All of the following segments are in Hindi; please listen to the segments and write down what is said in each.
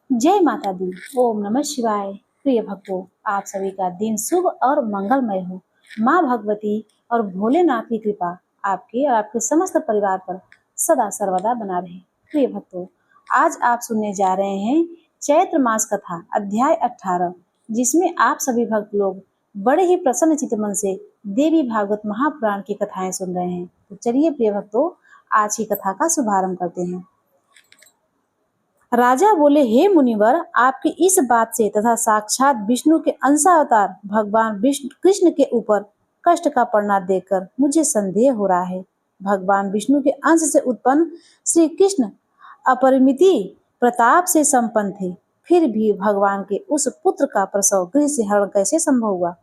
जय माता दी। ओम नमः शिवाय। प्रिय भक्तों, आप सभी का दिन शुभ और मंगलमय हो। माँ भगवती और भोलेनाथ की कृपा आपके और आपके समस्त परिवार पर सदा सर्वदा बना रहे। प्रिय भक्तों, आज आप सुनने जा रहे हैं चैत्र मास कथा अध्याय 18, जिसमें आप सभी भक्त लोग बड़े ही प्रसन्न चित्त मन से देवी भागवत महापुराण की कथाएं सुन रहे हैं। तो चलिए प्रिय भक्तों, आज की कथा का शुभारंभ करते हैं। राजा बोले, हे मुनिवर, आपकी इस बात से तथा साक्षात विष्णु के अंशावतार भगवान विष्णु कृष्ण के ऊपर कष्ट का पड़ना देखकर मुझे संदेह हो रहा है। भगवान विष्णु के अंश से उत्पन्न श्री कृष्ण अपरिमिति प्रताप से संपन्न थे, फिर भी भगवान के उस पुत्र का प्रसव गृह से हरण कैसे संभव हुआ?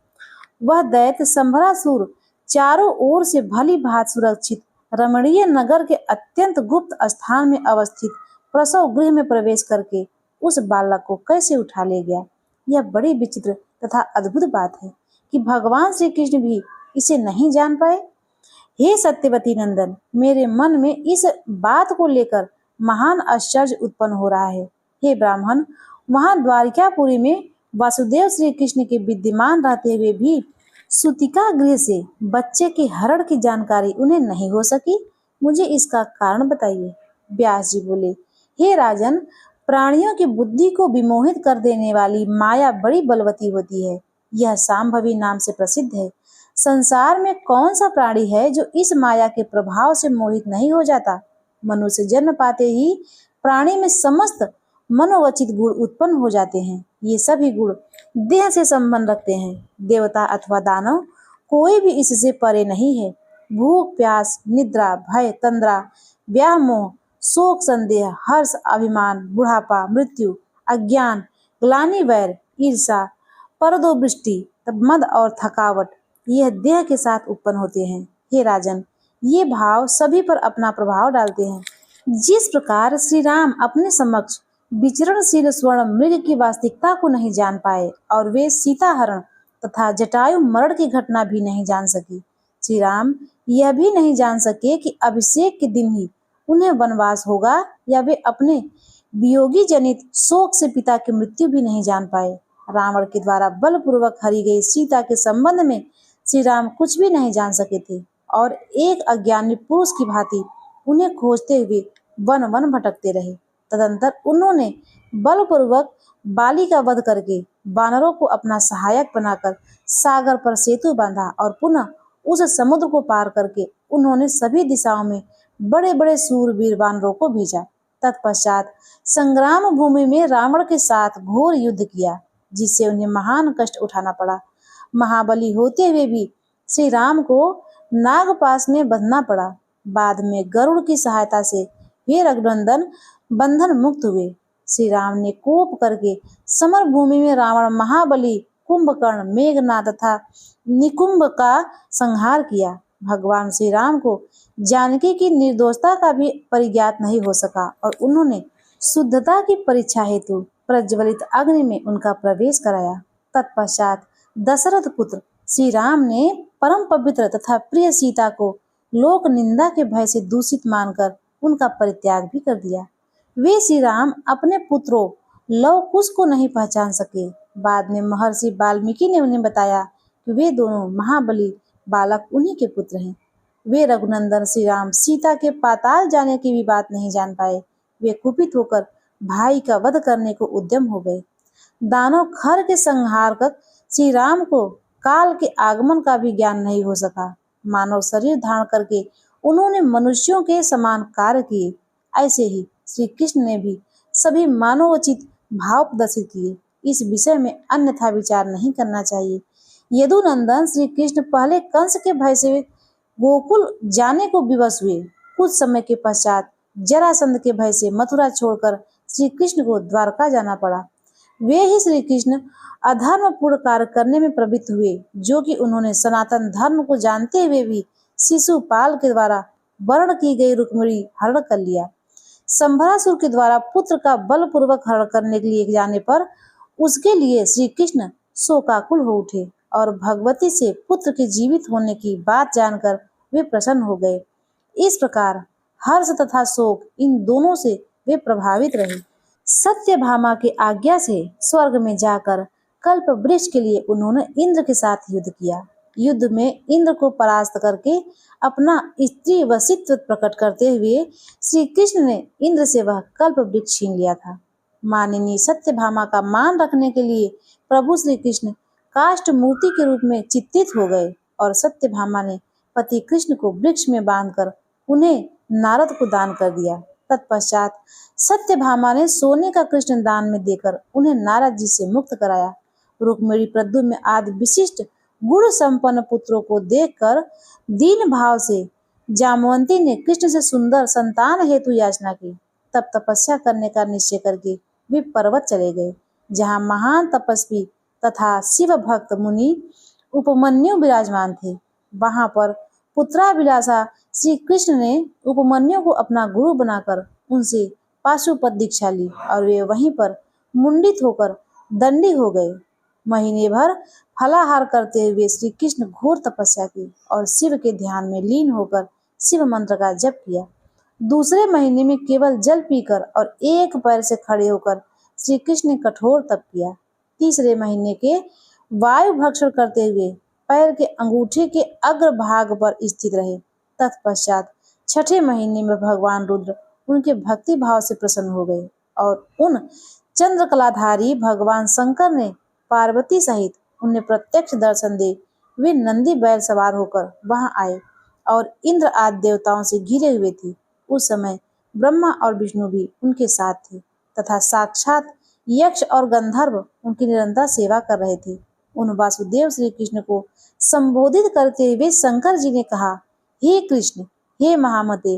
वह दैत्य संभरासुर चारों ओर से भली भांति सुरक्षित रमणीय नगर के अत्यंत गुप्त स्थान में अवस्थित प्रसव गृह में प्रवेश करके उस बालक को कैसे उठा ले गया? यह बड़ी विचित्र तथा अद्भुत बात है कि भगवान श्री कृष्ण भी इसे नहीं जान पाए। हे सत्यवती नंदन, मेरे मन में इस बात को लेकर महान आश्चर्य उत्पन्न हो रहा है। हे ब्राह्मण, वहां द्वारिकापुरी में वासुदेव श्री कृष्ण के विद्यमान रहते हुए भी सूतिका गृह से बच्चे के हरण की जानकारी उन्हें नहीं हो सकी। मुझे इसका कारण बताइए। व्यास जी बोले, हे राजन, प्राणियों की बुद्धि को विमोहित कर देने वाली माया बड़ी बलवती होती है। यह सांभवी नाम से प्रसिद्ध है। संसार में कौन सा प्राणी है जो इस माया के प्रभाव से मोहित नहीं हो जाता? मनुष्य जन्म पाते ही प्राणी में समस्त मनोवचित गुण उत्पन्न हो जाते हैं। ये सभी गुण देह से संबंध रखते हैं। देवता अथवा दानव कोई भी इससे परे नहीं है। भूख, प्यास, निद्रा, भय, तंद्रा, व्याह, मोह, शोक, संदेह, हर्ष, अभिमान, बुढ़ापा, मृत्यु, अज्ञान, ग्लानि, वैर, ईर्षा, परदोवृष्टि, मद और थकावट, यह देह के साथ उत्पन्न होते हैं। हे राजन, ये भाव सभी पर अपना प्रभाव डालते हैं। जिस प्रकार श्री राम अपने समक्ष विचरणशील स्वर्ण मृग की वास्तविकता को नहीं जान पाए और वे सीता हरण तथा जटायु मरण की घटना भी नहीं जान सकी, श्री राम यह भी नहीं जान सके कि अभिषेक के दिन ही उन्हें वनवास होगा, या वे अपने वियोगी जनित शोक से पिता की मृत्यु भी नहीं जान पाए। रावण के द्वारा बलपूर्वक हरी गई सीता के संबंध में श्री राम कुछ भी नहीं जान सके थे और एक अज्ञानी पुरुष की भांति उन्हें खोजते हुए वन वन भटकते रहे। तदंतर उन्होंने बलपूर्वक बाली का वध करके वानरों को अपना सहायक बनाकर सागर पर सेतु बांधा और पुनः उस समुद्र को पार करके उन्होंने सभी दिशाओं में बड़े बड़े सूरवीर वानरों को भेजा। तत्पश्चात संग्राम भूमि में रावण के साथ घोर युद्ध किया, जिससे उन्हें महान कष्ट उठाना पड़ा। महाबली होते हुए भी श्री राम को नागपाश में बंधना पड़ा। बाद में गरुड़ की सहायता से हे रघुनंदन बंधन मुक्त हुए। श्री राम ने कोप करके समर भूमि में रावण, महाबली, कुंभकर्ण, मेघनाद तथा निकुंभ का संहार किया। भगवान श्री राम को जानकी की निर्दोषता का भी परिज्ञात नहीं हो सका और उन्होंने शुद्धता की परीक्षा हेतु प्रज्वलित अग्नि में उनका प्रवेश कराया। तत्पश्चात दशरथ पुत्र श्री राम ने परम पवित्र तथा प्रिय सीता को लोक निंदा के भय से दूषित मानकर उनका परित्याग भी कर दिया। वे श्री राम अपने पुत्रों लव कुश को नहीं पहचान सके। बाद में महर्षि वाल्मीकि ने उन्हें बताया कि वे दोनों महाबली बालक उन्हीं के पुत्र हैं। वे रघुनंदन श्री राम सीता के पाताल जाने की भी बात नहीं जान पाए। वे कुपित होकर भाई का वध करने को उद्यम हो गए। दानव खर के संहार कर श्री राम को काल के आगमन का भी ज्ञान नहीं हो सका। मानव शरीर धारण करके उन्होंने मनुष्यों के समान कार्य किए। ऐसे ही श्री कृष्ण ने भी सभी मानवोचित भाव प्रदर्शित किए। इस विषय में अन्यथा विचार नहीं करना चाहिए। यदुनंदन श्री कृष्ण पहले कंस के भय से गोकुल जाने को विवश हुए। कुछ समय के पश्चात जरासंध के भय से मथुरा छोड़कर श्री कृष्ण को द्वारका जाना पड़ा। वे ही श्री कृष्ण अधर्मपूर्ण कार्य करने में प्रवृत्त हुए, जो कि उन्होंने सनातन धर्म को जानते हुए भी शिशुपाल के द्वारा वर्ण की गई रुक्मिणी हरण कर लिया। संभरासुर के द्वारा पुत्र का बलपूर्वक हरण करने के लिए जाने पर उसके लिए श्री कृष्ण शोकाकुल हो उठे और भगवती से पुत्र के जीवित होने की बात जानकर वे प्रसन्न हो गए। इस प्रकार हर्ष तथा शोक इन दोनों से वे प्रभावित रहे। सत्यभामा की आज्ञा से स्वर्ग में जाकर कल्प वृक्ष के लिए उन्होंने इंद्र के साथ युद्ध किया। युद्ध में इंद्र को परास्त करके अपना स्त्री वशित्व प्रकट करते हुए श्री कृष्ण ने इंद्र से वह कल्प वृक्ष छीन लिया था। माननीय सत्यभामा का मान रखने के लिए प्रभु श्री कृष्ण काष्ठ मूर्ति के रूप में चित्रित हो गए और सत्यभामा ने पति कृष्ण को वृक्ष में बांधकर उन्हें नारद को दान कर दिया। तत्पश्चात सत्यभामा ने सोने का कृष्ण दान में देकर उन्हें नारद जी से मुक्त कराया। रुक्मिणी प्रद्युम्न आदि विशिष्ट गुण संपन्न पुत्रों को देखकर दीन भाव से जामवंती ने कृष्ण से सुंदर संतान हेतु याचना की। तब तपस्या करने का निश्चय करके वे पर्वत चले गए, जहाँ महान तपस्वी तथा शिव भक्त मुनि उपमन्यु विराजमान थे। वहां पर पुत्राभिलाषा श्री कृष्ण ने उपमन्यु को अपना गुरु बनाकर उनसे पाशुपत दीक्षा ली और वे वहीं पर मुंडित होकर दंडी हो गए। महीने भर फलाहार करते हुए श्री कृष्ण घोर तपस्या की और शिव के ध्यान में लीन होकर शिव मंत्र का जप किया। दूसरे महीने में केवल जल पीकर और एक पैर से खड़े होकर श्री कृष्ण ने कठोर तप किया। तीसरे महीने के वायु भक्षण करते हुए पैर के अंगूठे के अग्र भाग पर स्थित रहे। तत्पश्चात छठे महीने में भगवान रुद्र उनके भक्ति भाव से प्रसन्न हो गए और उन चंद्रकलाधारी भगवान शंकर ने पार्वती सहित उन्हें प्रत्यक्ष दर्शन दे वे नंदी बैल सवार होकर वहां आए और इंद्र आदि देवताओं से घिरे हुए थे। उस समय ब्रह्मा और विष्णु भी उनके साथ थे तथा साक्षात यक्ष और गंधर्व उनकी निरंतर सेवा कर रहे थे। उन वासुदेव श्री कृष्ण को संबोधित करते हुए शंकर जी ने कहा, हे कृष्ण, हे महामते,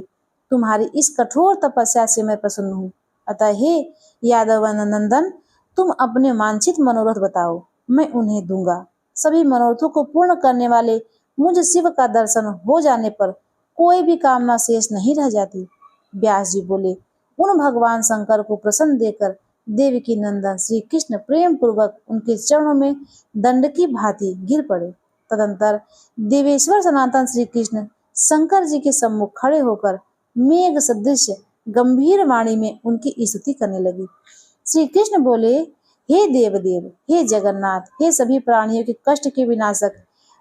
तुम्हारी इस कठोर तपस्या से मैं प्रसन्न हूँ। अतः हे यादव नंदन, तुम अपने वांछित मनोरथ बताओ, मैं उन्हें दूंगा। सभी मनोरथों को पूर्ण करने वाले मुझ शिव का दर्शन हो जाने पर कोई भी कामना शेष नहीं रह जाती। व्यास जी बोले, उन भगवान शंकर को प्रसन्न देकर देवकी नंदन श्री कृष्ण प्रेम पूर्वक उनके चरणों में दंड की भांति गिर पड़े। तदंतर देवेश्वर सनातन श्री कृष्ण शंकर जी के सम्मुख खड़े होकर मेघ सदृश गंभीर वाणी में उनकी स्तुति करने लगी। श्री कृष्ण बोले, हे देवदेव, हे जगन्नाथ, हे सभी प्राणियों के कष्ट के विनाशक,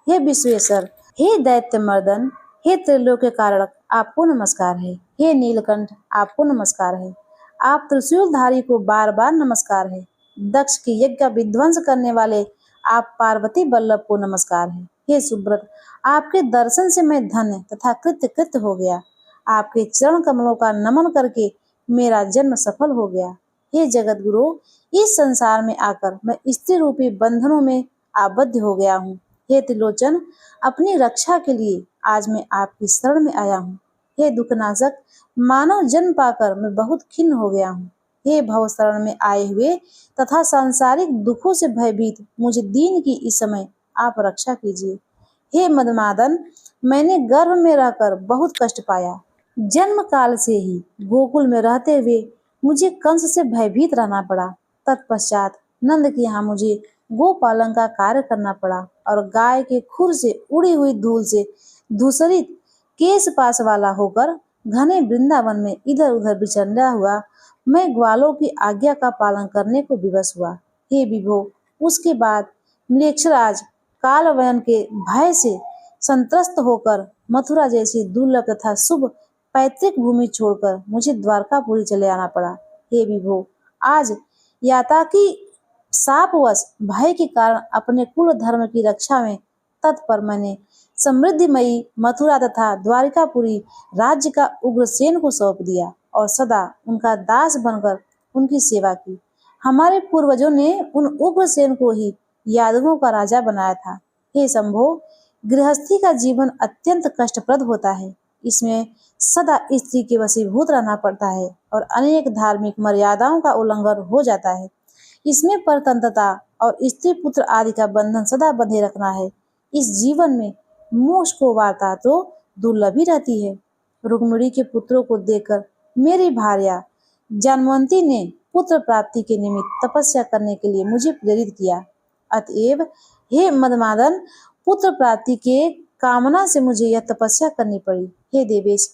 हे विश्वेश्वर, हे दैत्य मर्दन, हे त्रिलोक कारक, आपको नमस्कार है। हे नीलकंठ, आपको नमस्कार है। आप त्रिशूलधारी को बार बार नमस्कार है। दक्ष के यज्ञ का विध्वंस करने वाले आप पार्वती वल्लभ को नमस्कार है। हे सुब्रत, आपके दर्शन से मैं धन्य तथा कृत्य कृत्य हो गया। आपके चरण कमलों का नमन करके मेरा जन्म सफल हो गया। हे जगत गुरु, इस संसार में आकर मैं स्त्री रूपी बंधनों में आबद्ध हो गया हूँ। हे त्रिलोचन, अपनी रक्षा के लिए आज मैं आपकी शरण में आया हूँ। हे दुखनाशक, मानव जन्म पाकर मैं बहुत खिन्न हो गया हूँ। हे भव शरण में आए हुए तथा सांसारिक दुखों से भयभीत मुझे दीन की इस समय आप रक्षा कीजिए। हे मदमादन, मैंने गर्भ में रहकर बहुत कष्ट पाया। जन्म काल से ही गोकुल में रहते हुए मुझे कंस से भयभीत रहना पड़ा। तत्पश्चात नंद के यहाँ मुझे गोपालन का कार्य करना पड़ा और गाय के खुर से उड़ी हुई धूल से धूसरित केश पास वाला होकर घने वृंदावन में इधर उधर विचरता हुआ मैं ग्वालों की आज्ञा का पालन करने को विवश हुआ। हे विभो, उसके बाद म्लेच्छराज कालवयन के भय से संत्रस्त होकर मथुरा जैसी दुर्लभ तथा शुभ पैतृक भूमि छोड़कर मुझे द्वारकापुरी चले आना पड़ा। हे विभो, आज याताकी शापवश भय के कारण अपने कुल धर्म की रक्षा में तत्पर मैंने समृद्धिमयी मथुरा तथा द्वारिकापुरी राज्य का उग्रसेन को सौंप दिया और सदा उनका दास बनकर उनकी सेवा की। हमारे पूर्वजों ने उन उग्रसेन को ही यादवों का राजा बनाया था। हे शंभो, गृहस्थी का जीवन अत्यंत कष्टप्रद होता है। इसमें सदा स्त्री के वशीभूत रहना पड़ता है और अनेक धार्मिक मर्यादाओं का उल्लंघन हो जाता है। इसमें परतंत्रता और स्त्री पुत्र आदि का बंधन सदा बंधे रखना है। इस जीवन में मोक्ष को वार्ता तो दुर्लभ ही रहती है। रुक्मिणी के पुत्रों को देखकर मेरी भार्या जानवंती ने पुत्र प्राप्ति के निमित्त तपस्या करने के लिए मुझे प्रेरित किया। अतएव हे मदमादन, पुत्र प्राप्ति के कामना से मुझे यह तपस्या करनी पड़ी। हे देवेश,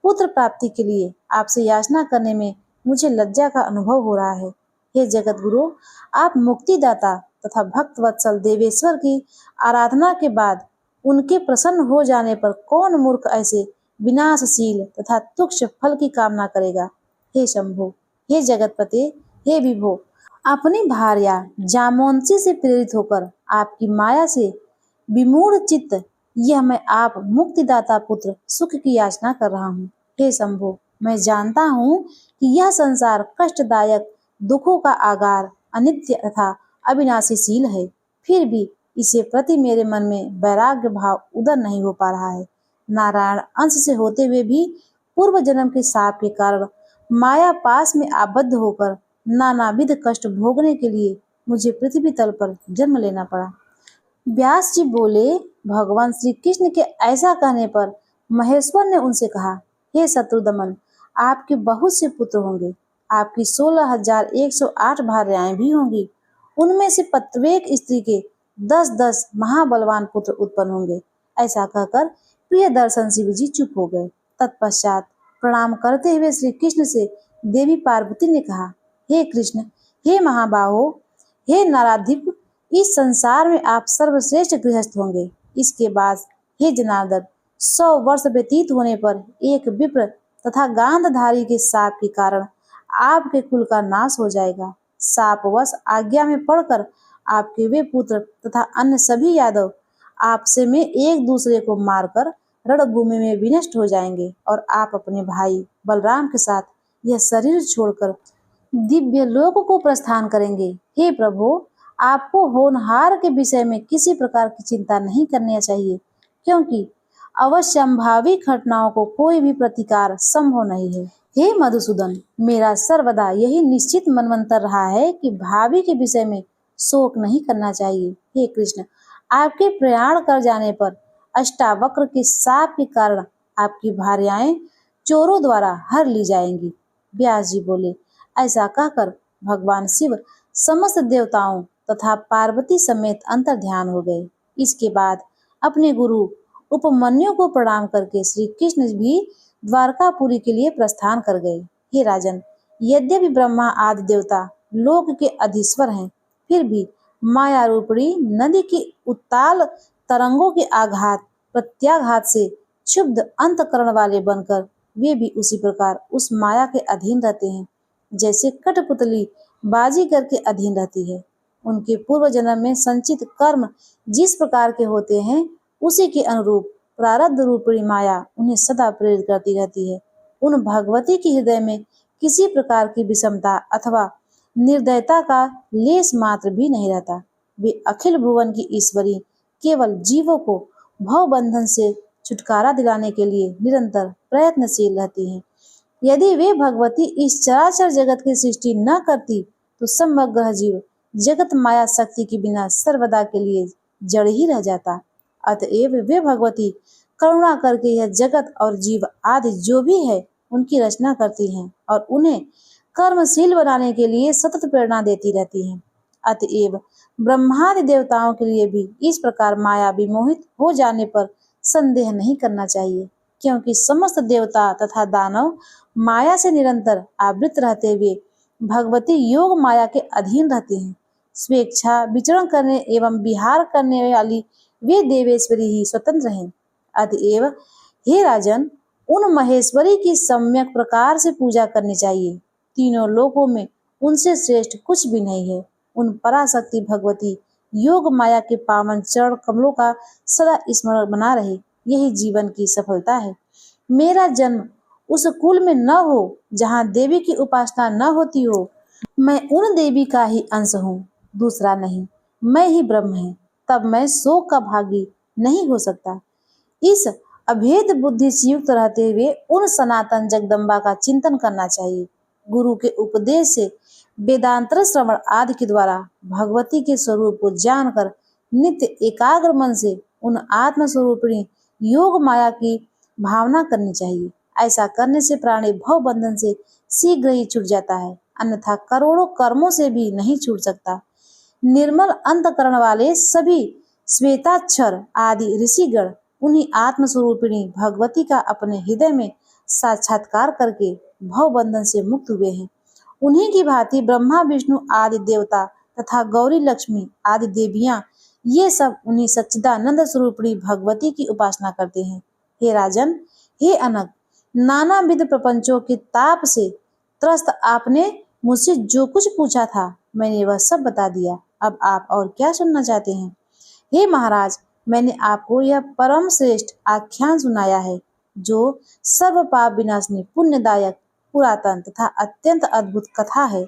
पुत्र प्राप्ति के लिए आपसे याचना करने में मुझे लज्जा का अनुभव हो रहा है। हे जगत गुरु, आप मुक्तिदाता तथा भक्त वत्सल देवेश्वर की आराधना के बाद उनके प्रसन्न हो जाने पर कौन मूर्ख ऐसे विनाशशील तथा तुक्ष फल की कामना करेगा। हे शंभु, हे जगतपते, हे विभो, अपनी भार्या जामोंसी से प्रेरित होकर आपकी माया से विमूढ़ चित्त यह मैं आप मुक्तिदाता पुत्र सुख की याचना कर रहा हूँ। हे शंभु, मैं जानता हूँ कि यह संसार कष्टदायक दुखों का आगार अनित्य तथा अविनाशीशील है, फिर भी इसे प्रति मेरे मन में वैराग्य भाव उदय नहीं हो पा रहा है। नारायण अंश से होते हुए भी पूर्व जन्म के शाप के कारण माया पास में आबद्ध होकर नानाविध कष्ट भोगने के लिए मुझे पृथ्वी तल पर जन्म लेना पड़ा। व्यास जी बोले, भगवान श्री कृष्ण के ऐसा कहने पर महेश्वर ने उनसे कहा, हे शत्रुदमन, आपके बहुत से पुत्र होंगे, आपकी 16,108 भार्याएं भी होंगी, उनमें से प्रत्येक स्त्री के 10-10 महाबलवान पुत्र उत्पन्न होंगे। ऐसा कहकर प्रिय दर्शन शिव जी चुप हो गए। तत्पश्चात प्रणाम करते हुए श्री कृष्ण से देवी पार्वती ने कहा, हे कृष्ण, हे महाबाहो, हे नाराधिप, इस संसार में आप सर्वश्रेष्ठ गृहस्थ होंगे। इसके बाद हे जनार्दन, 100 वर्ष व्यतीत होने पर एक विप्र तथा गांधधारी के शाप के कारण आपके कुल का नाश हो जाएगा। शापवश आज्ञा में पड़कर आपके वे पुत्र तथा अन्य सभी यादव आपसे में एक दूसरे को मारकर रणभूमि में विनष्ट हो जाएंगे और आप अपने भाई बलराम के साथ यह शरीर छोड़कर दिव्य लोक को प्रस्थान करेंगे। हे प्रभु, आपको होनहार के विषय में किसी प्रकार की चिंता नहीं करनी चाहिए, क्योंकि अवश्यंभावी घटनाओं को कोई भी प्रतिकार संभव नहीं है। हे मधुसूदन, मेरा सर्वदा यही निश्चित मनमंत्र रहा है कि भावी के विषय में शोक नहीं करना चाहिए। हे कृष्ण, आपके प्रयाण कर जाने पर अष्टावक्र के शाप के कारण आपकी भार्याएं चोरों द्वारा हर ली जाएंगी। व्यास जी बोले, ऐसा कहकर भगवान शिव समस्त देवताओं तथा पार्वती समेत अंतर ध्यान हो गए। इसके बाद अपने गुरु उपमन्यु को प्रणाम करके श्री कृष्ण भी द्वारकापुरी के लिए प्रस्थान कर गए। हे राजन, यद्यपि ब्रह्मा आदि देवता लोक के अधीश्वर हैं, फिर भी माया रूपणी नदी की उत्ताल तरंगों के आघात प्रत्याघात से क्षुब्ध अंतकरण वाले बनकर वे भी उसी प्रकार उस माया के अधीन रहते हैं, जैसे कठपुतली बाजीगर के अधीन रहती है। उनके पूर्व जन्म में संचित कर्म जिस प्रकार के होते हैं, उसी के अनुरूप प्रारब्ध रूपणी माया उन्हें सदा प्रेरित करती रहती है। उन भगवती के हृदय में किसी प्रकार की विषमता अथवा निर्दयता का लेस मात्र भी नहीं रहता। वे अखिल भुवन की ईश्वरी केवल जीवों को भव बंधन से छुटकारा दिलाने के लिए निरंतर प्रयत्नशील रहती हैं। यदि वे भगवती इस चराचर जगत की सृष्टि न करती तो समग्र जीव जगत माया शक्ति के बिना सर्वदा के लिए जड़ ही रह जाता। अतएव वे भगवती करुणा करके यह जगत और जीव आदि जो भी है उनकी रचना करती हैं और उन्हें कर्मशील बनाने के लिए सतत प्रेरणा देती रहती हैं। अतएव ब्रह्मादि देवताओं के लिए भी इस प्रकार माया विमोहित हो जाने पर संदेह नहीं करना चाहिए, क्योंकि समस्त देवता तथा दानव माया से निरंतर आवृत रहते हुए भगवती योग माया के अधीन रहते हैं। स्वेच्छा विचरण करने एवं विहार करने वाली वे देवेश्वरी ही स्वतंत्र हैं। अतएव हे राजन, उन महेश्वरी की सम्यक प्रकार से पूजा करनी चाहिए। तीनों लोकों में उनसे श्रेष्ठ कुछ भी नहीं है। उन पराशक्ति भगवती योग माया के पावन चरण कमलों का सदा स्मरण बना रहे, यही जीवन की सफलता है। मेरा जन्म उस कुल में न हो जहाँ देवी की उपासना न होती हो। मैं उन देवी का ही अंश हूँ, दूसरा नहीं। मैं ही ब्रह्म है, तब मैं शोक का भागी नहीं हो सकता। इस अभेद बुद्धि से युक्त रहते हुए उन सनातन जगदम्बा का चिंतन करना चाहिए। गुरु के उपदेश से वेदांतर श्रवण आदि के द्वारा भगवती के स्वरूप को जानकर नित्य एकाग्र मन से उन आत्म स्वरूपिणी योग माया की भावना करनी चाहिए। ऐसा करने से प्राणी भव बंधन से शीघ्र ही छूट जाता है, अन्यथा करोड़ों कर्मों से भी नहीं छूट सकता। निर्मल अंतकरण वाले सभी श्वेताक्षर आदि ऋषिगण उन्हीं आत्मस्वरूपिणी भगवती का अपने हृदय में साक्षात्कार करके भव बंधन से मुक्त हुए हैं। उन्हीं की भांति ब्रह्मा विष्णु आदि देवता तथा गौरी लक्ष्मी आदि देवियां ये सब उन्हीं सच्चिदानंद स्वरूपिणी भगवती की उपासना करते हैं। हे राजन, हे अनक, नानाविध प्रपंचों के ताप से त्रस्त आपने मुझसे जो कुछ पूछा था मैंने वह सब बता दिया। अब आप और क्या सुनना चाहते हैं? हे महाराज, मैंने आपको यह परम श्रेष्ठ आख्यान सुनाया है जो सर्व पाप विनाशनी पुण्यदायक पुरातन तथा अत्यंत अद्भुत कथा है।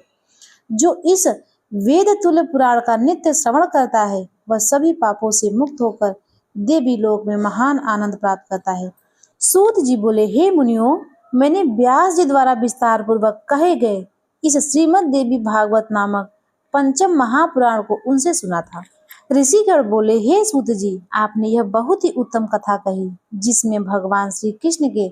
जो इस वेद तुल्य पुराण का नित्य श्रवण करता है वह सभी पापों से मुक्त होकर देवी लोक में महान आनंद प्राप्त करता है। सूत जी बोले, हे मुनियों, मैंने व्यास जी द्वारा विस्तार पूर्वक कहे गए इस श्रीमद् देवी भागवत नामक पंचम महापुराण को उनसे सुना था। ऋषिगण बोले, हे सूत जी, आपने यह बहुत ही उत्तम कथा कही जिसमें भगवान श्री कृष्ण के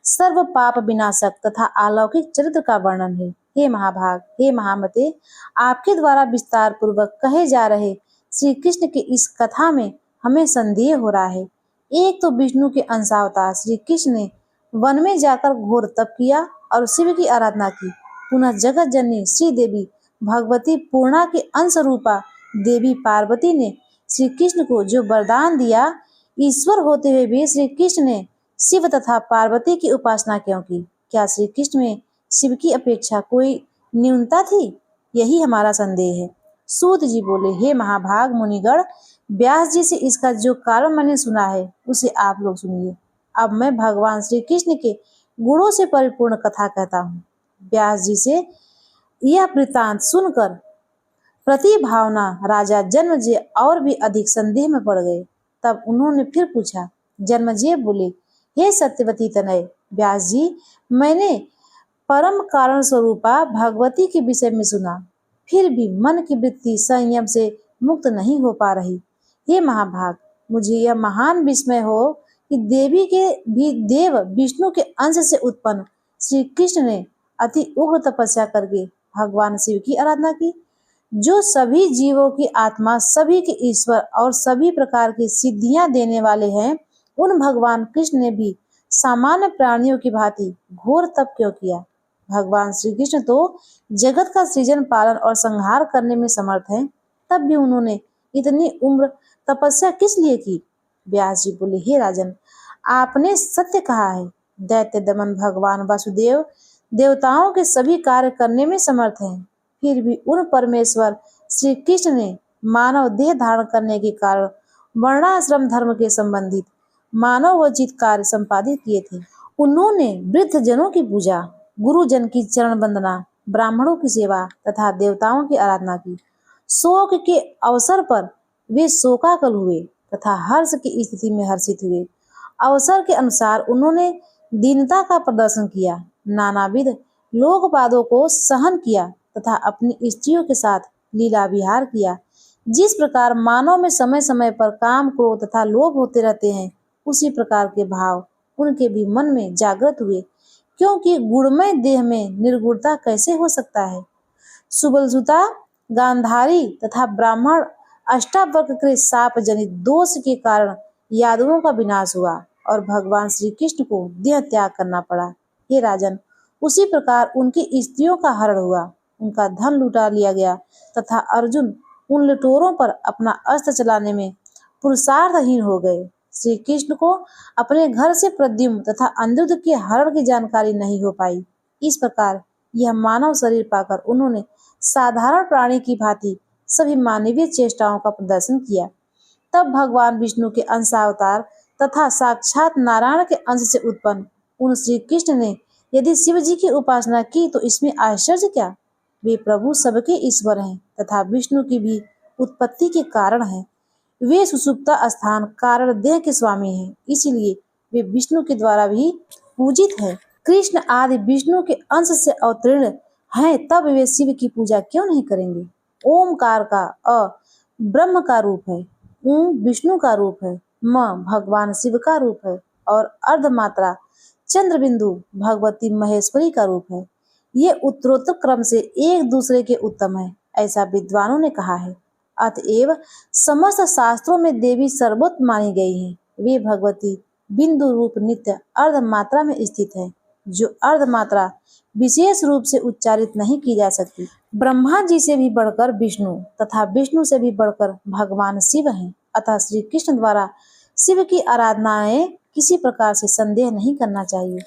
सर्व पाप विनाशक तथा अलौकिक चरित्र का वर्णन है। हे महाभाग, हे महामते, आपके द्वारा विस्तार पूर्वक कहे जा रहे श्री कृष्ण के इस कथा में हमें संदेह हो रहा है। एक तो विष्णु के अंशावतार श्री कृष्ण ने वन में जाकर घोर तप किया और शिव की आराधना की। पुनः जगत जननी श्री देवी भगवती पूर्णा के अंश रूपा देवी पार्वती ने श्री कृष्ण को जो वरदान दिया, ईश्वर होते हुए भी श्री कृष्ण ने शिव तथा पार्वती की उपासना क्यों की? क्या श्री कृष्ण में शिव की अपेक्षा कोई न्यूनता थी? यही हमारा संदेह है। सूत जी बोले, हे महाभाग मुनिगण, व्यास जी से इसका जो कारण मैंने सुना है उसे आप लोग सुनिए। अब मैं भगवान श्री कृष्ण के गुणों से परिपूर्ण कथा कहता हूँ। व्यास जी से यह वृत्तांत सुनकर प्रतिभावना राजा जन्मजय और भी अधिक संदेह में पड़ गए। तब उन्होंने फिर पूछा। जन्मजय बोले, हे सत्यवती तनय व्यास जी, मैंने परम कारण स्वरूपा भगवती के विषय में सुना, फिर भी मन की वृत्ति संयम से मुक्त नहीं हो पा रही। हे महाभाग, मुझे यह महान विस्मय हो कि देवी के भी देव विष्णु के अंश से उत्पन्न श्री कृष्ण ने अति उग्र तपस्या करके भगवान शिव की आराधना की, जो सभी जीवों की आत्मा, सभी के ईश्वर और सभी प्रकार की सिद्धियां देने वाले हैं। उन भगवान कृष्ण ने भी सामान्य प्राणियों की भांति घोर तप क्यों किया? भगवान श्री कृष्ण तो जगत का सृजन पालन और संहार करने में समर्थ हैं, तब भी उन्होंने इतनी उम्र तपस्या किस लिए की? व्यास जी बोले, हे राजन, आपने सत्य कहा है। दैत्य दमन भगवान वासुदेव देवताओं के सभी कार्य करने में समर्थ हैं, फिर भी उन परमेश्वर श्री कृष्ण ने मानव देह धारण करने के कारण वर्णाश्रम धर्म के संबंधित मानवोचित कार्य संपादित किए थे। उन्होंने वृद्ध जनों की पूजा, गुरुजन की चरण वंदना, ब्राह्मणों की सेवा तथा देवताओं की आराधना की। शोक के अवसर पर वे शोकाकुल हुए तथा हर्ष की स्थिति में हर्षित हुए। अवसर के अनुसार उन्होंने दीनता का प्रदर्शन किया, नानाविध लोकवादों को सहन किया तथा अपनी स्त्रियों के साथ लीला विहार किया। जिस प्रकार मानव में समय समय पर काम, क्रोध तथा लोभ होते रहते हैं, उसी प्रकार के भाव उनके भी मन में जागृत हुए, क्योंकि गुणमय देह में निर्गुणता कैसे हो सकता है? सुबलसुता, गांधारी तथा ब्राह्मण अष्टावक्र के शाप जनित दोष के कारण यादवों का विनाश हुआ और भगवान श्री कृष्ण को देह त्याग करना पड़ा। हे राजन, उसी प्रकार उनकी स्त्रियों का हरण हुआ, उनका धन लुटा लिया गया तथा अर्जुन उन लुटेरों पर अपना अस्त्र चलाने में पुरुषार्थहीन हो गए। श्री कृष्ण को अपने घर से प्रद्युम्न तथा अनिरुद्ध के हरण की जानकारी नहीं हो पाई। इस प्रकार यह मानव शरीर पाकर उन्होंने साधारण प्राणी की भांति सभी मानवीय चेष्टाओं का प्रदर्शन किया। तब भगवान विष्णु के अंशावतार तथा साक्षात नारायण के अंश से उत्पन्न उन श्री कृष्ण ने यदि शिव जी की उपासना की तो इसमें आश्चर्य क्या? वे प्रभु सबके ईश्वर हैं तथा विष्णु की भी उत्पत्ति के कारण हैं। वे सुषुप्ता स्थान कारण देह के स्वामी हैं, इसलिए वे विष्णु के द्वारा भी पूजित हैं। कृष्ण आदि विष्णु के अंश से अवतीर्ण हैं, तब वे शिव की पूजा क्यों नहीं करेंगे? ओमकार का अ ब्रह्म का रूप है, ऊ विष्णु का रूप है, म भगवान शिव का रूप है और अर्धमात्रा चंद्र बिंदु भगवती महेश्वरी का रूप है। ये उत्तरोत्तर क्रम से एक दूसरे के उत्तम है, ऐसा विद्वानों ने कहा है। अतएव समस्त शास्त्रों में देवी सर्वोत्तम मानी गई हैं। वे भगवती बिंदु रूप नित्य अर्ध मात्रा में स्थित है। जो अर्धमात्रा विशेष रूप से उच्चारित नहीं की जा सकती। ब्रह्मा जी से भी बढ़कर विष्णु तथा विष्णु से भी बढ़कर भगवान शिव हैं। अतः श्री कृष्ण द्वारा शिव की आराधनाएं किसी प्रकार से संदेह नहीं करना चाहिए।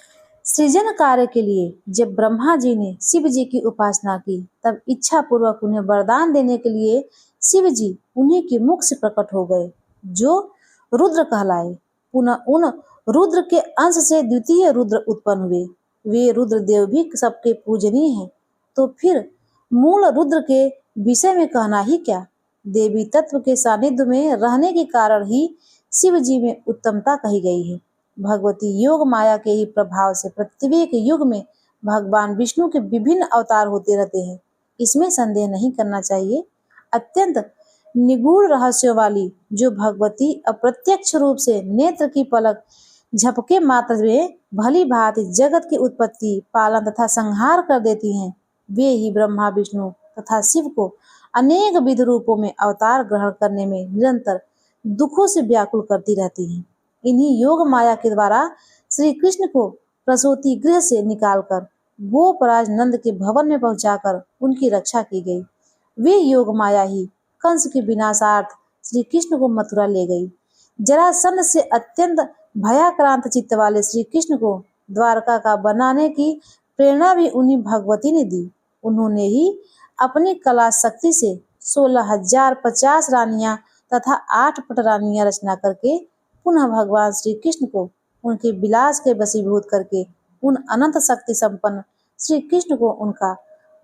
सृजन कार्य के लिए जब ब्रह्मा जी ने शिव जी की उपासना की, तब इच्छा पूर्वक उन्हें वरदान देने के लिए शिव जी उन्हीं के मुख से प्रकट हो गए, जो रुद्र कहलाए। पुनः उन रुद्र के अंश से द्वितीय रुद्र उत्पन्न हुए। वे रुद्र देव भी सबके पूजनीय हैं। तो फिर मूल रुद्र के विषय में कहना ही क्या। देवी तत्व के सानिध्य में रहने के कारण ही शिव जी में उत्तमता कही गई है। भगवती योग माया के ही प्रभाव से प्रत्येक युग में भगवान विष्णु के विभिन्न अवतार होते रहते हैं, इसमें संदेह नहीं करना चाहिए। अत्यंत निगूढ़ रहस्यों वाली जो भगवती अप्रत्यक्ष रूप से नेत्र की पलक झपके मात्र में भली भांति जगत की उत्पत्ति, पालन तथा संहार कर देती हैं, वे ही ब्रह्मा विष्णु तथा शिव को अनेक विध रूपों में अवतार ग्रहण करने में निरंतर दुखों से व्याकुल करती रहती हैं। इन्हीं योग माया के द्वारा श्री कृष्ण को प्रसूति गृह से निकालकर गोपराज नंद के भवन में पहुंचाकर उनकी रक्षा की गई। वे योग माया ही कंस के विनाशार्थ श्री कृष्ण को मथुरा ले गई। जरासंध से अत्यंत भयाक्रांत चित्त वाले श्री कृष्ण को द्वारका का बनाने की प्रेरणा भी उन्हीं भगवती ने दी। उन्होंने ही अपनी कला शक्ति से 16,050 रानियां तथा 8 पटरानियां रचना करके पुनः भगवान श्री कृष्ण को उनके विलास के वशीभूत करके उन अनंत शक्ति संपन्न श्री कृष्ण को उनका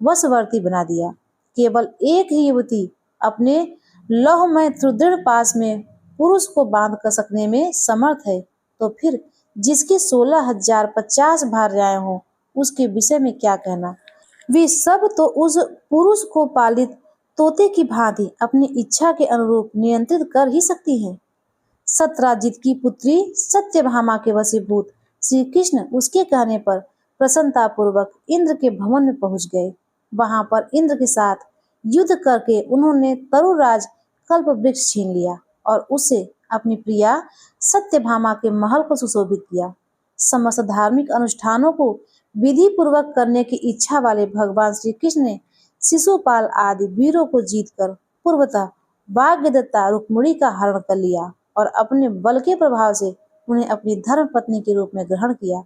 वशवर्ती बना दिया। केवल एक ही युवती अपने लौहमय सुदृढ़ पास में पुरुष को बांध कर सकने में समर्थ है, तो फिर जिसकी 16,050 भार्याएं हों, उसके विषय में क्या कहना। वे सब तो उस पुरुष को पालित तोते की भांति अपनी इच्छा के अनुरूप नियंत्रित कर ही सकती हैं। सत्यराजित की पुत्री सत्यभामा के वशीभूत श्री कृष्ण उसके कहने पर प्रसन्नता पूर्वक इंद्र के भवन में पहुंच गए। वहां पर इंद्र के साथ युद्ध करके उन्होंने तरुराज कल्प वृक्ष छीन लिया और उसे अपनी प्रिया सत्यभामा के महल को सुशोभित किया। समस्त धार्मिक अनुष्ठानों को विधि पूर्वक करने की इच्छा वाले भगवान श्री कृष्ण ने शिशुपाल आदि वीरों को जीतकर पूर्वतः भाग्यदत्ता रुक्मिणी का हरण कर लिया और अपने बल के प्रभाव से उन्हें अपनी धर्म पत्नी के रूप में ग्रहण किया।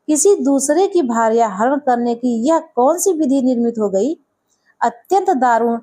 किसी दूसरे की भार्या हरण करने की यह कौन सी विधि निर्मित हो गई। अत्यंत दारुण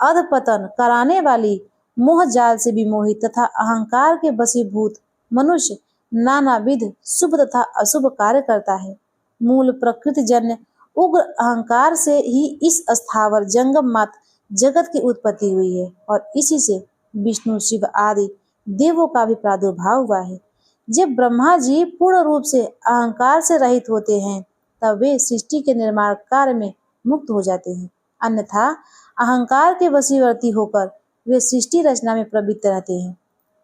अधपतन कराने वाली मोह जाल से विमोहित तथा अहंकार के वशीभूत मनुष्य नानाविध शुभ तथा अशुभ कार्य करता है। मूल प्रकृति जन्य उग्र अहंकार से ही इस स्थावर जंगम मात्र जगत की उत्पत्ति हुई है और इसी से विष्णु शिव आदि देवों का भी प्रादुर्भाव हुआ है। जब ब्रह्मा जी पूर्ण रूप से अहंकार से रहित होते हैं, तब वे सृष्टि के निर्माण कार्य में मुक्त हो जाते हैं। अन्यथा अहंकार के वशीवर्ती होकर वे सृष्टि रचना में प्रवृत्त रहते हैं।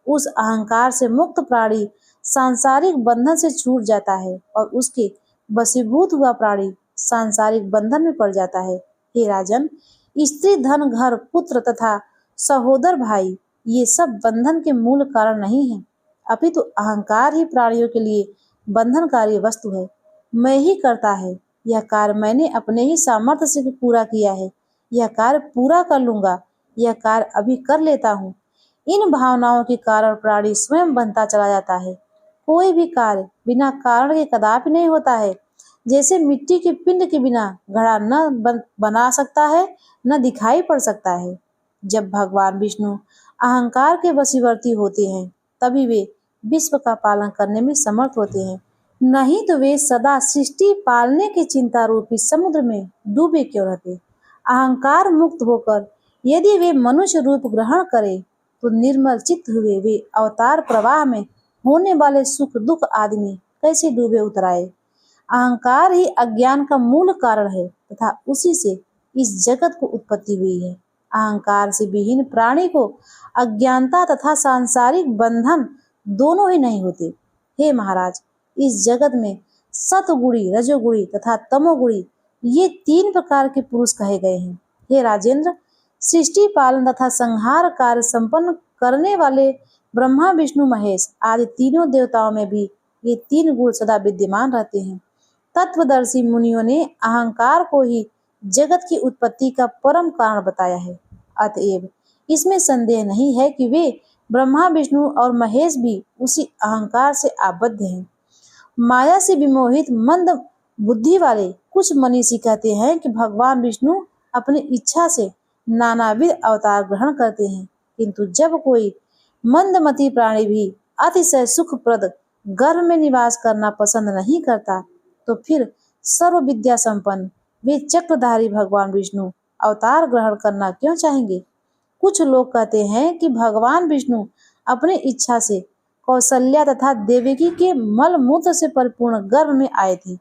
उस अहंकार से मुक्त प्राणी सांसारिक बंधन से छूट जाता है और उसके वशीभूत हुआ प्राणी सांसारिक बंधन में पड़ जाता है। हे राजन, स्त्री, धन, घर, पुत्र तथा सहोदर भाई ये सब बंधन के मूल कारण नहीं है, अपितु अहंकार ही प्राणियों के लिए बंधनकारी वस्तु है। मैं ही करता है, यह कार्य मैंने अपने ही सामर्थ्य से पूरा किया है, यह कार्य पूरा कर लूंगा, यह कार्य अभी कर लेता हूँ। इन भावनाओं के कारण प्राणी स्वयं बनता चला जाता है। कोई भी कार्य बिना कारण के कदापि नहीं होता है। जैसे मिट्टी के पिंड के बिना घड़ा न बना सकता है, न दिखाई पड़ सकता है। जब भगवान विष्णु अहंकार के वशीवर्ती होते हैं, तभी वे विश्व का पालन करने में समर्थ होते हैं, नहीं तो वे सदा सृष्टि पालने की चिंता रूपी समुद्र में डूबे क्यों रहते। अहंकार मुक्त होकर यदि वे मनुष्य रूप ग्रहण करें, तो निर्मल चित्त हुए वे अवतार प्रवाह में होने वाले सुख दुख आदि में कैसे डूबे उतराए। अहंकार ही अज्ञान का मूल कारण है तथा उसी से इस जगत को उत्पत्ति हुई है। अहंकार से विहीन प्राणी को अज्ञानता तथा सांसारिक बंधन दोनों ही नहीं होते। हे महाराज, इस जगत में सतगुणी, रजोगुणी तथा तमोगुणी ये 3 प्रकार के पुरुष कहे गए हैं। हे राजेंद्र, सृष्टि पालन तथा संहार कार्य संपन्न करने वाले ब्रह्मा विष्णु महेश आदि तीनों देवताओं में भी ये 3 गुण सदा विद्यमान रहते हैं। तत्वदर्शी मुनियों ने अहंकार को ही जगत की उत्पत्ति का परम कारण बताया है। अतएव इसमें संदेह नहीं है कि वे ब्रह्मा विष्णु और महेश भी उसी अहंकार से आबद्ध हैं। माया से विमोहित मंद बुद्धि वाले कुछ मनीषी कहते हैं कि भगवान विष्णु अपनी इच्छा से नानाविध अवतार ग्रहण करते हैं, किंतु जब कोई मंदमती प्राणी भी अतिशय सुखप्रद गर्भ में निवास करना पसंद नहीं करता, तो फिर सर्व विद्या संपन्न वे चक्रधारी भगवान विष्णु अवतार ग्रहण करना क्यों चाहेंगे। कुछ लोग कहते हैं कि भगवान विष्णु अपनी इच्छा से कौशल्या तथा देवकी के मल मूत्र से परिपूर्ण गर्भ में आए थे,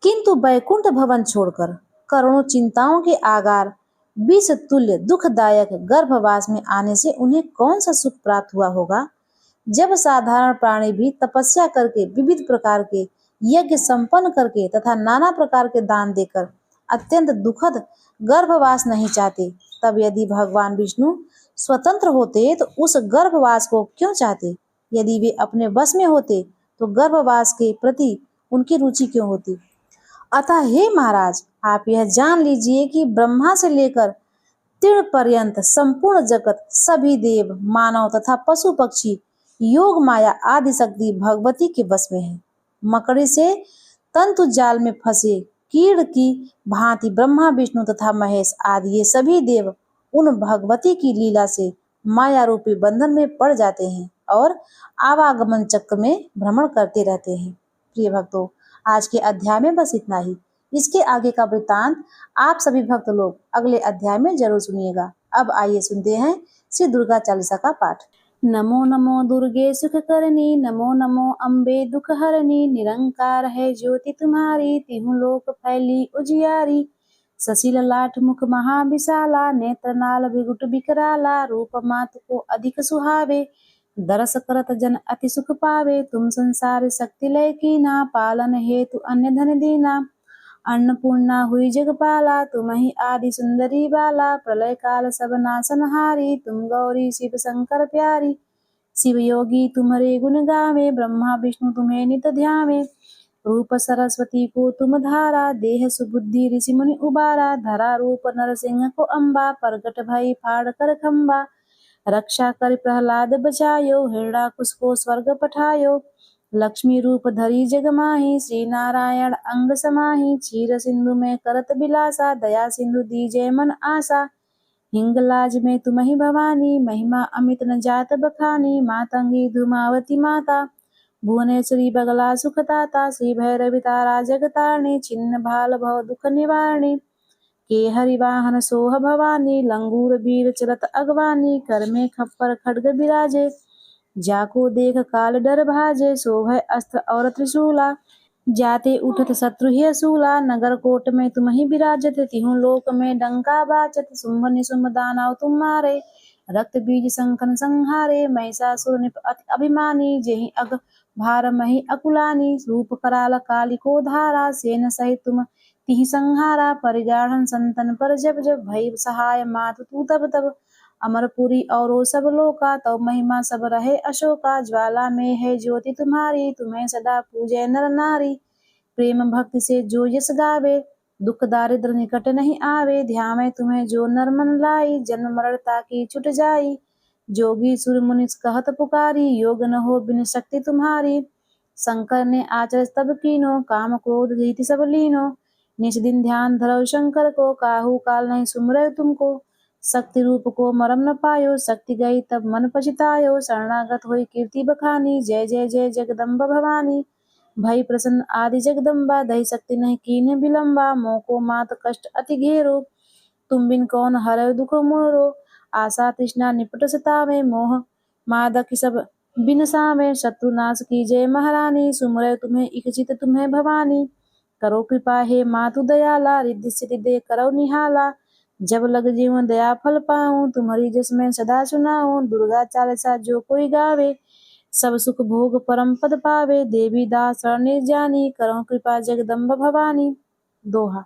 किंतु वैकुंठ भवन छोड़कर करोड़ों चिंताओं के आगार विष तुल्य दुखदायक गर्भवास में आने से उन्हें कौन सा सुख प्राप्त हुआ होगा। जब साधारण प्राणी भी तपस्या करके विविध प्रकार के यज्ञ संपन्न करके तथा नाना प्रकार के दान देकर अत्यंत दुखद गर्भवास नहीं चाहते, तब यदि भगवान विष्णु स्वतंत्र होते तो उस गर्भवास को क्यों चाहते। यदि वे अपने वश में होते तो गर्भवास के प्रति उनकी रुचि क्यों होती। अतः हे महाराज, आप यह जान लीजिए कि ब्रह्मा से लेकर तीर्ण पर्यंत संपूर्ण जगत, सभी देव मानव तथा पशु पक्षी योग माया आदि शक्ति भगवती के वश में है। मकड़ी से तंतु जाल में फंसे कीड़ की भांति ब्रह्मा विष्णु तथा महेश आदि ये सभी देव उन भगवती की लीला से माया रूपी बंधन में पड़ जाते हैं और आवागमन चक्र में भ्रमण करते रहते हैं। प्रिय भक्तों, आज के अध्याय में बस इतना ही। इसके आगे का वृत्तांत आप सभी भक्त लोग अगले अध्याय में जरूर सुनिएगा। अब आइए सुनते हैं श्री दुर्गा चालीसा का पाठ। नमो नमो दुर्गे सुख करनी, नमो नमो अम्बे दुख हरनी, निरंकार है ज्योति तुम्हारी, तिहु लोक फैली उजियारी। ससील लाठ मुख महाविशाला, नेत्र नाल विगुट बिकराला, रूप मात को अधिक सुहावे, दरस करत जन अति सुख पावे। तुम संसार शक्ति लय कीना, पालन हेतु अन्य धन दीना। अन्नपूर्णा हुई जगपाला, तुम ही आदि सुंदरी बाला, प्रलय काल सब नाशनहारी, तुम गौरी शिव शंकर प्यारी। शिव योगी तुम्हारे गुण गावे, ब्रह्मा विष्णु तुम्हें नित ध्यावे। रूप सरस्वती को तुम धारा, देह सुबुद्धि ऋषि मुनि उबारा। धरा रूप नरसिंह को अम्बा, प्रगट भई फाड़ कर खम्बा। रक्षा कर प्रहलाद बचायो, हिरणाकुश को स्वर्ग पठायो। लक्ष्मी रूप धरी जग माही, श्री नारायण अंग समाही। क्षीर सिंधु में करत बिलासा, दया सिंधु दीजे मन आशा। हिंगलाज में तुम ही भवानी, महिमा अमित न जात बखानी। मातंगी धूमावती माता, भुवनेश्वरी बगला सुखदाता। श्री भैरवी तारा जगतारणी, छिन्न भाल भव दुख निवारणी। के हरिवाहन सोह भवानी, लंगूर वीर चलत अगवानी। कर में खप्पर खड्ग बिराजे, जाको देख काल डर भाजे। शोभय अस्त्र और त्रिशूला, जाते उठत शत्रु ही सूला। नगर कोट में तुम ही विराजत, तिहु लोक में डंका बाचत। शुंभ निशुंभ दानव तुम मारे, रक्त बीज संकन संहारे। महिषासुर निप अति अभिमानी, जेहि अग भार मही अकुलानी। रूप कराल काली को धारा, सेन सहित तुम तिहि संहारा। परिगाढ़न संतन पर जब जब, भई सहाय मातु तू तब तब। अमरपुरी और सब लोका, तो महिमा सब रहे अशोका। ज्वाला में है ज्योति तुम्हारी, तुम्हें सदा पूजे नर नारी। प्रेम भक्ति से जो यश गावे, दुख दारिद्र निकट नहीं आवे। ध्यावे तुम्हें जो नर मन लाई, जन्म मरणता की छुट जाई। जोगी सुर मुनि कहत पुकारी, योग न हो बिन शक्ति तुम्हारी। शंकर ने आचर तब कीनो, काम क्रोध जीति सब लीनो। निज दिन ध्यान धरो शंकर को, काहू काल नहीं सुमरे तुमको। शक्ति रूप को मरम न पायो, शक्ति गई तब मन पछतायो। शरणागत होई कीर्ति बखानी, जय जय जय जगदम्बा भवानी। भई प्रसन्न आदि जगदम्बा, दही शक्ति नहीं कीन्ह विलम्बा। मोको मात कष्ट अति घेरो, तुम बिन कौन हरय दुख मोरो। आशा तृष्णा निपट सतावे, मोह मादक सब बिन सावे। शत्रु नाश कीजय महारानी, सुमरय तुम्हें इकचित तुम्हें भवानी। करो कृपा हे मातु दयाला, रिद्धि सिद्धि दे करो निहाला। जब लग जीवन दया फल पाऊं, तुम्हारी जस मैं सदा सुनाऊं। दुर्गा चालीसा जो कोई गावे, सब सुख भोग परम पद पावे। देवी दास शरण जानी, करो कृपा जगदम्बा भवानी। दोहा।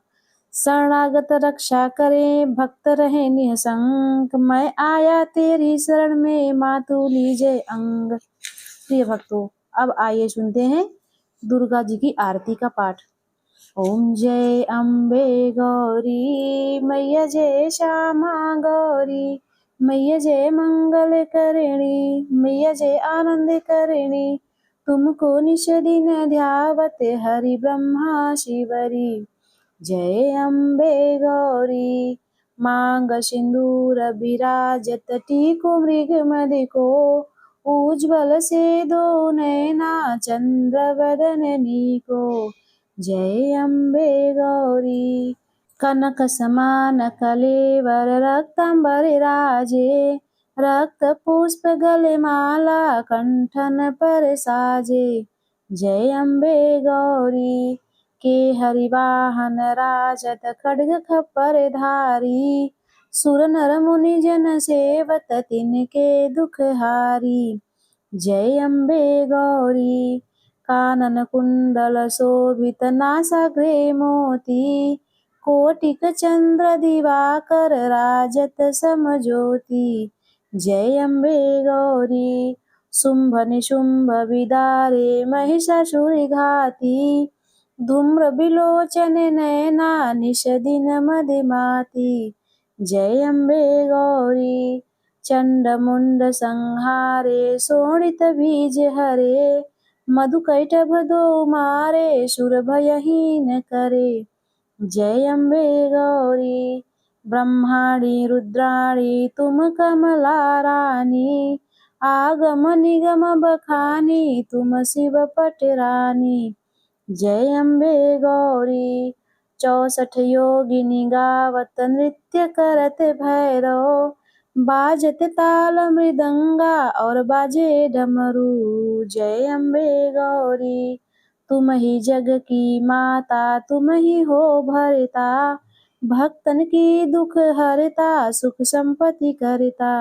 शरणागत रक्षा करे, भक्त रहे निःशंक। मैं आया तेरी शरण में, मातु लीजे अंग। प्रिय भक्तों, अब आइए सुनते हैं दुर्गा जी की आरती का पाठ। ओम जय अम्बे गौरी मैया जय श्यामा गौरी मैया जय मंगल करिणी मैया जय आनंद करिणी तुमको निश दिन ध्यावत हरि ब्रह्मा शिवरी। जय अम्बे गौरी मांग सिंदूर विराजत टीको मृग मदिको उज्ज्वल से दो नैना चंद्र वदन नीको। जय अम्बे गौरी कनक समान कलेवर रक्तांबर राजे रक्त पुष्प गले माला कंठन पर साजे। जय अम्बे गौरी के हरिवाहन राजत खड्ग खप्पर धारी सुर नर मुनि जन सेवत तिनके दुख हारी। जय अम्बे गौरी कानन कुंडल शोभित नासाग्रे मोती कोटिक चंद्र दिवाकर राजत समज्योति। जय अम्बे गौरी शुंभ निशुंभ विदारे महिषासुर घाती धूम्र बिलोचन नयना निश दिन मदिमाती। जय अम्बे गौरी चंड मुंड संहारे शोणित बीज हरे मधु कैटभ दो मारे सुर भयहीन करे। जय अम्बे गौरी ब्रह्माणी रुद्राणी तुम कमला रानी आगम निगम बखानी तुम शिव पटरानी। जय अम्बे गौरी 64 योगिनी गावत नृत्य करत भैरव बाजत ताल मृदंगा और बाजे डमरू। जय अम्बे गौरी तुम ही जग की माता तुम ही हो भरता भक्तन की दुख हरता सुख संपत्ति करता।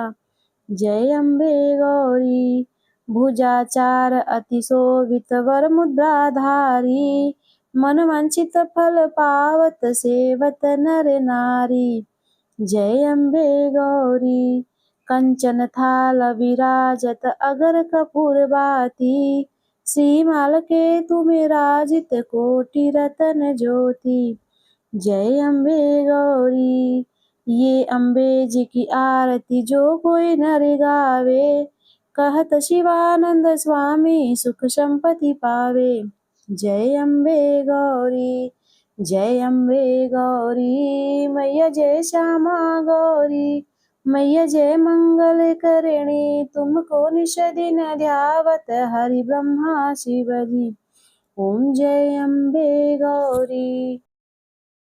जय अम्बे गौरी भुजाचार अति शोभित वर मुद्रा धारी मन वांछित फल पावत सेवत नर नारी। जय अम्बे गौरी कंचन थाल विराजत अगर कपूर बाती श्रीमाल के तुम्हें राजित कोटि रतन ज्योति। जय अम्बे गौरी ये अम्बे जी की आरती जो कोई नर गावे कहत शिवानंद स्वामी सुख संपत्ति पावे। जय अम्बे गौरी जय अम्बे गौरी मैया जय श्यामा गौरी मैया जय मंगल करिणी तुमको निश दिन ध्यावत हरि ब्रह्मा शिवजी। ओम जय अम्बे गौरी।